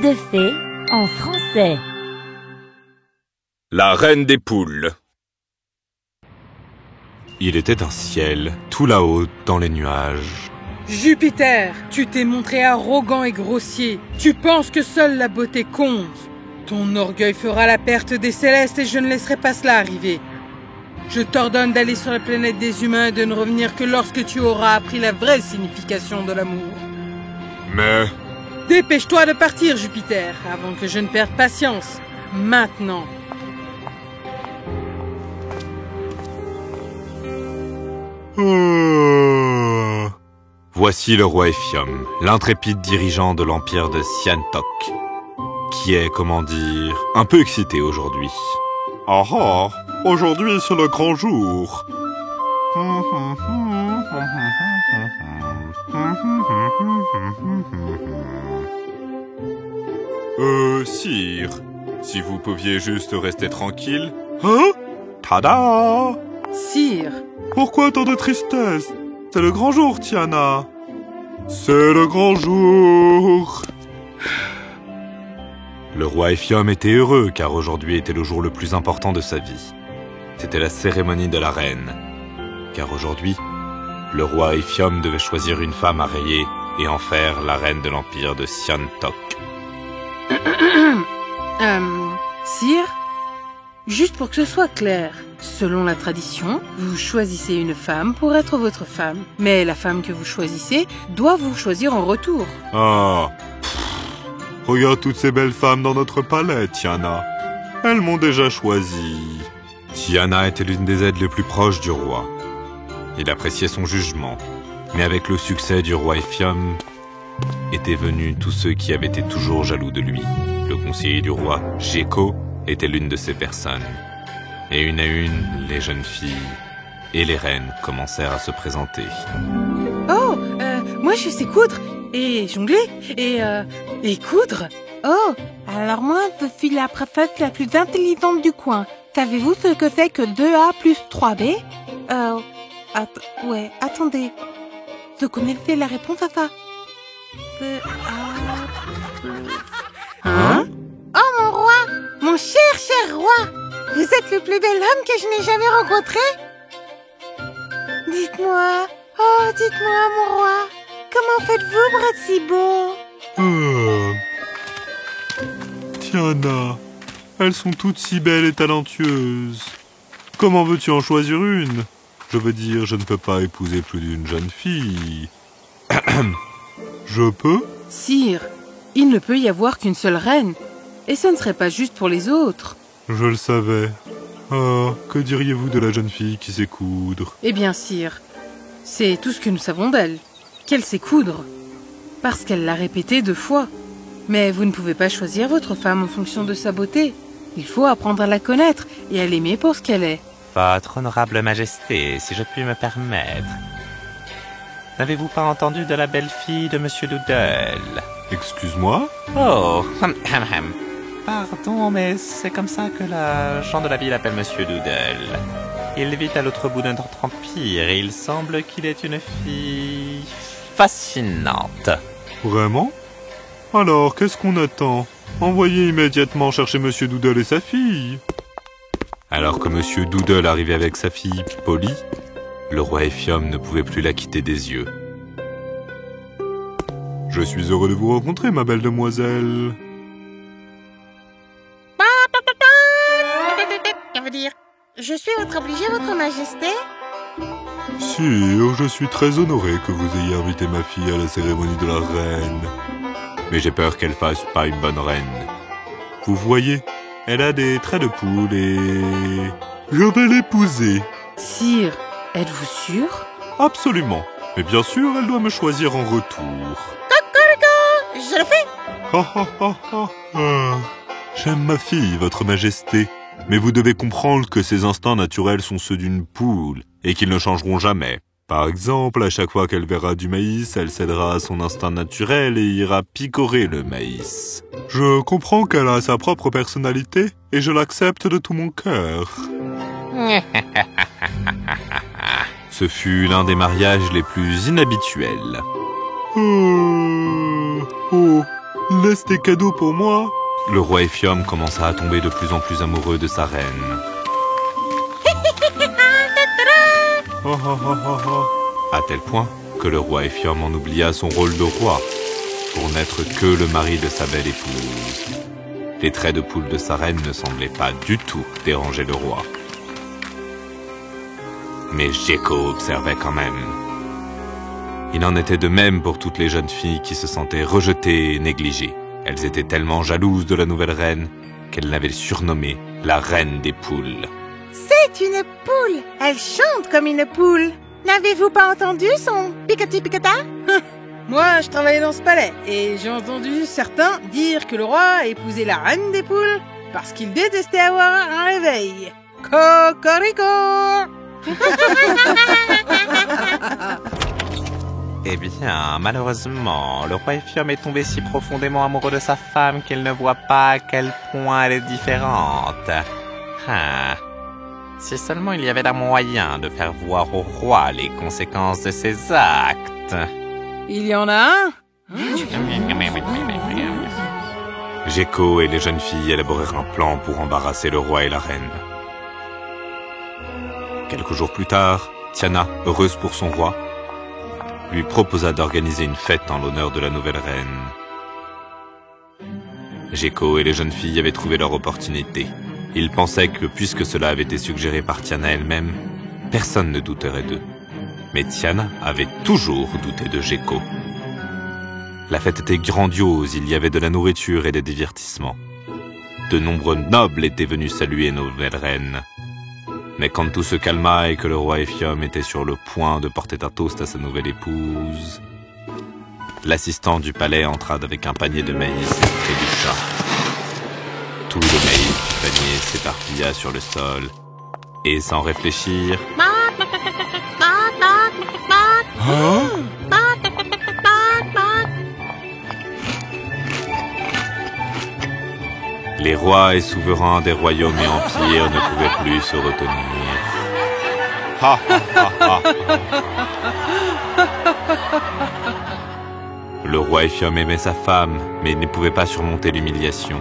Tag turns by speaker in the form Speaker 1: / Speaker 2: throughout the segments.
Speaker 1: Conte de fées en français.
Speaker 2: La reine des poules.
Speaker 3: Il était un ciel, tout là-haut, dans les nuages.
Speaker 4: Jupiter, tu t'es montré arrogant et grossier. Tu penses que seule la beauté compte. Ton orgueil fera la perte des célestes et je ne laisserai pas cela arriver. Je t'ordonne d'aller sur la planète des humains et de ne revenir que lorsque tu auras appris la vraie signification de l'amour.
Speaker 3: Mais...
Speaker 4: Dépêche-toi de partir, Jupiter, avant que je ne perde patience. Maintenant.
Speaker 3: Voici le roi Ephiom, l'intrépide dirigeant de l'empire de Siantok, qui est, comment dire, un peu excité aujourd'hui.
Speaker 5: Ah ah, aujourd'hui c'est le grand jour.
Speaker 3: Sire, si vous pouviez juste rester tranquille.
Speaker 5: Hein? Tada!
Speaker 4: Sire.
Speaker 5: Pourquoi tant de tristesse? C'est le grand jour, Tiana. C'est le grand jour.
Speaker 3: Le roi Ephiom était heureux car aujourd'hui était le jour le plus important de sa vie. C'était la cérémonie de la reine. Car aujourd'hui, le roi Ephiom devait choisir une femme à rayer et en faire la reine de l'empire de Siantok.
Speaker 4: Sire, juste pour que ce soit clair, selon la tradition, vous choisissez une femme pour être votre femme. Mais la femme que vous choisissez doit vous choisir en retour.
Speaker 5: Ah, regarde toutes ces belles femmes dans notre palais, Tiana. Elles m'ont déjà choisi.
Speaker 3: Tiana était l'une des aides les plus proches du roi. Il appréciait son jugement. Mais avec le succès du roi Ephiom, étaient venus tous ceux qui avaient été toujours jaloux de lui. Le conseiller du roi, Gecko, était l'une de ces personnes. Et une à une, les jeunes filles et les reines commencèrent à se présenter.
Speaker 4: Oh, moi je sais coudre, et jongler, et coudre.
Speaker 6: Oh, alors moi je suis la princesse la plus intelligente du coin. Savez-vous ce que c'est que 2A plus 3B? Ouais, attendez. Vous connaissez la réponse à ça? 2A plus...
Speaker 4: Hein?
Speaker 6: Oh mon roi! Mon cher roi! Vous êtes le plus bel homme que je n'ai jamais rencontré? Dites-moi, mon roi, comment faites-vous pour être si beau?
Speaker 5: Tiana, elles sont toutes si belles et talentueuses. Comment veux-tu en choisir une? Je veux dire, je ne peux pas épouser plus d'une jeune fille. Je peux?
Speaker 4: Sire, il ne peut y avoir qu'une seule reine, et ce ne serait pas juste pour les autres.
Speaker 5: Je le savais. Ah, que diriez-vous de la jeune fille qui sait coudre?
Speaker 4: Eh bien, sire, c'est tout ce que nous savons d'elle, qu'elle sait coudre, parce qu'elle l'a répété 2 fois. Mais vous ne pouvez pas choisir votre femme en fonction de sa beauté. Il faut apprendre à la connaître et à l'aimer pour ce qu'elle est.
Speaker 7: Votre honorable majesté, si je puis me permettre. N'avez-vous pas entendu de la belle-fille de Monsieur Doodle?
Speaker 5: Excuse-moi?
Speaker 7: Oh, pardon, mais c'est comme ça que la gens de la ville appelle Monsieur Doodle. Il vit à l'autre bout de notre empire et il semble qu'il est une fille fascinante.
Speaker 5: Vraiment? Alors, qu'est-ce qu'on attend? Envoyez immédiatement chercher Monsieur Doodle et sa fille.
Speaker 3: Alors que Monsieur Doodle arrivait avec sa fille, Polly, le roi Ephiom ne pouvait plus la quitter des yeux.
Speaker 5: Je suis heureux de vous rencontrer, ma belle demoiselle.
Speaker 6: Ça veut dire, je suis votre obligé, votre majesté?
Speaker 5: Sire, je suis très honoré que vous ayez invité ma fille à la cérémonie de la reine.
Speaker 3: Mais j'ai peur qu'elle fasse pas une bonne reine.
Speaker 5: Vous voyez, elle a des traits de poule et... je vais l'épouser.
Speaker 4: Sire, êtes-vous sûr?
Speaker 5: Absolument. Mais bien sûr, elle doit me choisir en retour.
Speaker 6: Je le fais!
Speaker 5: J'aime ma fille, votre majesté. Mais vous devez comprendre que ses instincts naturels sont ceux d'une poule et qu'ils ne changeront jamais. Par exemple, à chaque fois qu'elle verra du maïs, elle cédera à son instinct naturel et ira picorer le maïs. Je comprends qu'elle a sa propre personnalité et je l'accepte de tout mon cœur.
Speaker 3: Ce fut l'un des mariages les plus inhabituels.
Speaker 5: Oh, Laisse tes cadeaux pour moi.
Speaker 3: Le roi Ephiom commença à tomber de plus en plus amoureux de sa reine.
Speaker 5: Oh, oh, oh, oh, oh.
Speaker 3: À tel point que le roi Ephiom en oublia son rôle de roi, pour n'être que le mari de sa belle épouse. Les traits de poule de sa reine ne semblaient pas du tout déranger le roi. Mais Gecko observait quand même. Il en était de même pour toutes les jeunes filles qui se sentaient rejetées et négligées. Elles étaient tellement jalouses de la nouvelle reine qu'elles l'avaient surnommée la reine des poules.
Speaker 6: C'est une poule. Elle chante comme une poule. N'avez-vous pas entendu son picati-picata?
Speaker 4: Moi, je travaillais dans ce palais et j'ai entendu certains dire que le roi a épousé la reine des poules parce qu'il détestait avoir un réveil. Cocorico!
Speaker 7: Eh bien, malheureusement, le roi Ephiom est tombé si profondément amoureux de sa femme qu'il ne voit pas à quel point elle est différente. Ah. Si seulement il y avait un moyen de faire voir au roi les conséquences de ses actes.
Speaker 4: Il y en a un?
Speaker 3: Gecko et les jeunes filles élaborèrent un plan pour embarrasser le roi et la reine. Quelques jours plus tard, Tiana, heureuse pour son roi, lui proposa d'organiser une fête en l'honneur de la nouvelle reine. Gecko et les jeunes filles avaient trouvé leur opportunité. Ils pensaient que, puisque cela avait été suggéré par Tiana elle-même, personne ne douterait d'eux. Mais Tiana avait toujours douté de Gecko. La fête était grandiose, il y avait de la nourriture et des divertissements. De nombreux nobles étaient venus saluer nos nouvelles reines. Mais quand tout se calma et que le roi Ephiom était sur le point de porter un toast à sa nouvelle épouse, l'assistant du palais entra avec un panier de maïs et trébucha. Tout le maïs du panier s'éparpilla sur le sol, et sans réfléchir...
Speaker 5: Hein?
Speaker 3: Les rois et souverains des royaumes et empires ne pouvaient plus se retenir. Ha ha ha ha. Le roi Ephiom aimait sa femme, mais il ne pouvait pas surmonter l'humiliation.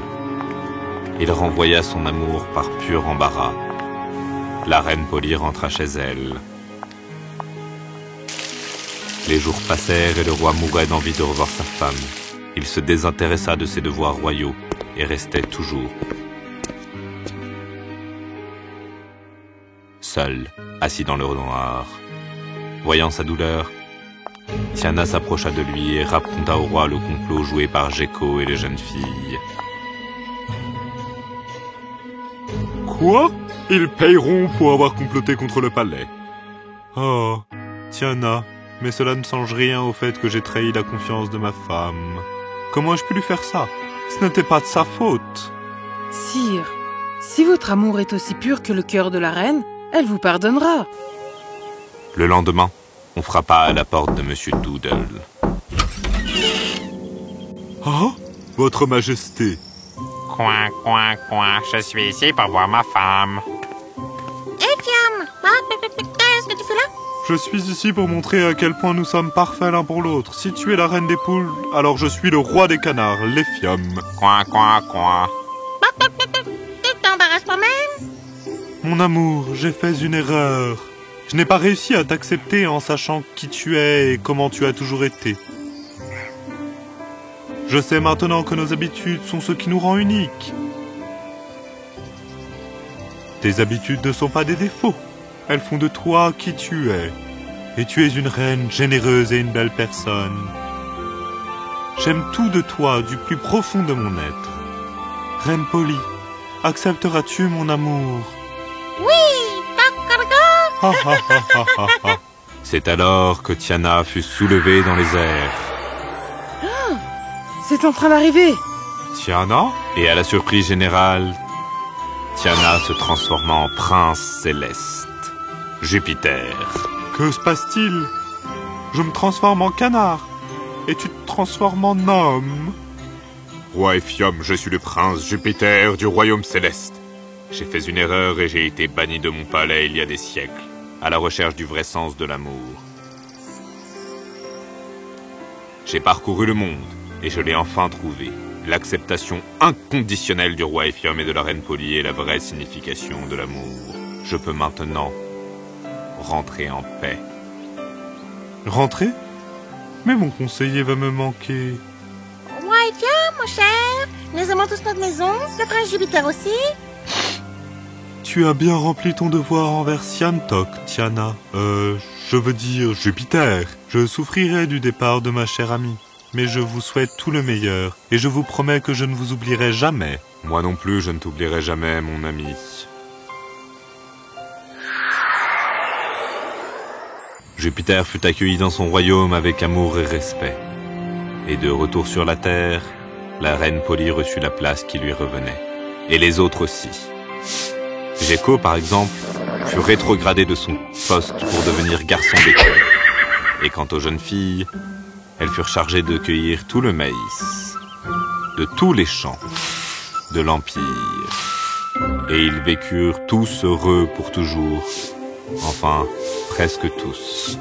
Speaker 3: Il renvoya son amour par pur embarras. La reine Poly rentra chez elle. Les jours passèrent et le roi mourait d'envie de revoir sa femme. Il se désintéressa de ses devoirs royaux et restait toujours seul, assis dans le noir. Voyant sa douleur, Tiana s'approcha de lui et raconta au roi le complot joué par Gecko et les jeunes filles.
Speaker 5: Quoi? Ils payeront pour avoir comploté contre le palais. Oh, Tiana, mais cela ne change rien au fait que j'ai trahi la confiance de ma femme. Comment ai-je pu lui faire ça? Ce n'était pas de sa faute.
Speaker 4: Sire, si votre amour est aussi pur que le cœur de la reine, elle vous pardonnera.
Speaker 3: Le lendemain, on frappa à la porte de Monsieur Doodle.
Speaker 5: Ah, votre majesté.
Speaker 7: Coin, coin, coin, je suis ici pour voir ma femme.
Speaker 6: Ephiom, qu'est-ce que tu fais là?
Speaker 5: Je suis ici pour montrer à quel point nous sommes parfaits l'un pour l'autre. Si tu es la reine des poules, alors je suis le roi des canards, l'Ephiom.
Speaker 7: Coin, coin, coin.
Speaker 6: Tu t'embarrasses toi-même?
Speaker 5: Mon amour, j'ai fait une erreur. Je n'ai pas réussi à t'accepter en sachant qui tu es et comment tu as toujours été. Je sais maintenant que nos habitudes sont ce qui nous rend uniques. Tes habitudes ne sont pas des défauts. Elles font de toi qui tu es. Et tu es une reine généreuse et une belle personne. J'aime tout de toi du plus profond de mon être. Reine Poly, accepteras-tu mon amour? Ha, ha, ha, ha, ha, ha.
Speaker 3: C'est alors que Tiana fut soulevée dans les airs.
Speaker 4: C'est en train d'arriver.
Speaker 5: Tiana?
Speaker 3: Et à la surprise générale, Tiana se transforma en prince céleste, Jupiter.
Speaker 5: Que se passe-t-il? Je me transforme en canard. Et tu te transformes en homme.
Speaker 3: Roi Ephiom, je suis le prince Jupiter du royaume céleste. J'ai fait une erreur et j'ai été banni de mon palais il y a des siècles, à la recherche du vrai sens de l'amour. J'ai parcouru le monde et je l'ai enfin trouvé. L'acceptation inconditionnelle du roi Ephiom et de la reine Poly est la vraie signification de l'amour. Je peux maintenant rentrer en paix.
Speaker 5: Rentrer? Mais mon conseiller va me manquer.
Speaker 2: Roi Ephiom, mon cher, nous aimons tous notre maison, le prince Jupiter aussi.
Speaker 5: Tu as bien rempli ton devoir envers Siantok, Tiana. Je veux dire Jupiter. Je souffrirai du départ de ma chère amie. Mais je vous souhaite tout le meilleur, et je vous promets que je ne vous oublierai jamais.
Speaker 3: Moi non plus, je ne t'oublierai jamais, mon ami. Jupiter fut accueilli dans son royaume avec amour et respect. Et de retour sur la terre, la reine Poly reçut la place qui lui revenait. Et les autres aussi. Gecko, par exemple, fut rétrogradé de son poste pour devenir garçon d'école. Et quant aux jeunes filles, elles furent chargées de cueillir tout le maïs, de tous les champs, de l'Empire. Et ils vécurent tous heureux pour toujours. Enfin, presque tous.